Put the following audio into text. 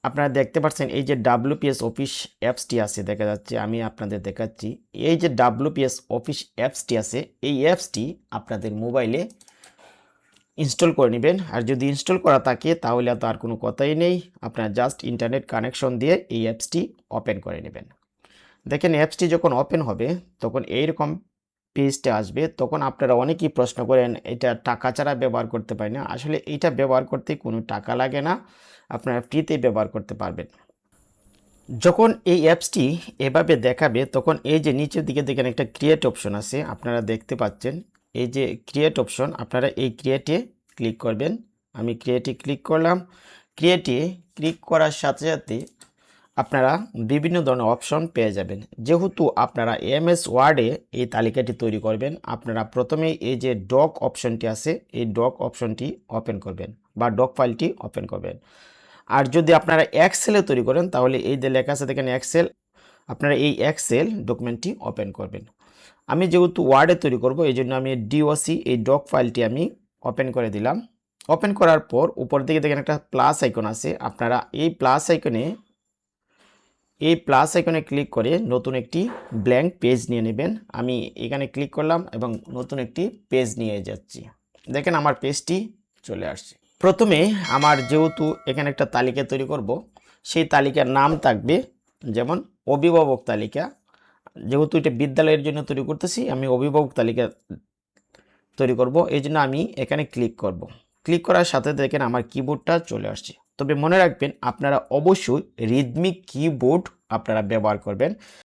আপনারা দেখতে পাচ্ছেন এই যে ডাব্লিউপিএস অফিস অ্যাপসটি আছে দেখা যাচ্ছে, আমি আপনাদের দেখাচ্ছি। এই যে ডাব্লিউপিএস অফিস অ্যাপসটি আছে, এই অ্যাপসটি আপনাদের মোবাইলে ইনস্টল করে নেবেন। আর যদি ইনস্টল করা থাকে তাহলে তো আর কোনো কথাই নেই, আপনারা জাস্ট ইন্টারনেট কানেকশন দিয়ে এই অ্যাপসটি ওপেন করে নেবেন। দেখেন অ্যাপসটি যখন ওপেন হবে তখন এইরকম পেজটা আসবে। তখন আপনারা অনেকেই প্রশ্ন করেন এটা টাকা ছাড়া ব্যবহার করতে পারি না। আসলে এটা ব্যবহার করতে কোনো টাকা লাগে না, আপনারা ফ্রিতেই ব্যবহার করতে পারবেন। যখন এই অ্যাপসটি এভাবে দেখাবে তখন এই যে নিচের দিকে দেখেন একটা ক্রিয়েট অপশন আছে, আপনারা দেখতে পাচ্ছেন এই যে ক্রিয়েট অপশন, আপনারা এই ক্রিয়েটে ক্লিক করবেন। আমি ক্রিয়েটে ক্লিক করলাম। ক্রিয়েটে ক্লিক করার সাথে সাথে আপনারা বিভিন্ন ধরনের অপশন পেয়ে যাবেন। যেহেতু আপনারা এমএস ওয়ার্ডে এই তালিকাটি তৈরি করবেন, আপনারা প্রথমে এই যে ডক অপশনটি আছে এই ডক অপশনটি ওপেন করবেন বা ডক ফাইলটি ওপেন করবেন। আর যদি আপনারা এক্সেলে তৈরি করেন তাহলে এই যে লেখা আছে দেখেন এক্সেল, আপনারা এই এক্সেল ডকুমেন্টটি ওপেন করবেন। আমি যেহেতু ওয়ার্ডে তৈরি করব এই জন্য আমি ডিওসি এই ডক ফাইলটি আমি ওপেন করে দিলাম। ওপেন করার পর উপর দিকে দেখেন একটা প্লাস আইকন আছে, আপনারা এই প্লাস আইকনে ক্লিক করে নতুন একটি ব্ল্যাঙ্ক পেজ নিয়ে নেবেন। আমি এখানে ক্লিক করলাম এবং নতুন একটি পেজ নিয়ে যাচ্ছি। দেখেন আমার পেজটি চলে আসছে। প্রথমে আমার যেহেতু এখানে একটা তালিকা তৈরি করব, সেই তালিকার নাম থাকবে যেমন অভিভাবক তালিকা। যেহেতু এটা বিদ্যালয়ের জন্য তৈরি করতেছি, আমি অভিভাবক তালিকা তৈরি করব, এই জন্য আমি এখানে ক্লিক করব। ক্লিক করার সাথে দেখেন আমার কিবোর্ডটা চলে আসছে। তবে মনে রাখবেন আপনারা অবশ্যই রিদমিক কিবোর্ড আপনারা ব্যবহার করবেন,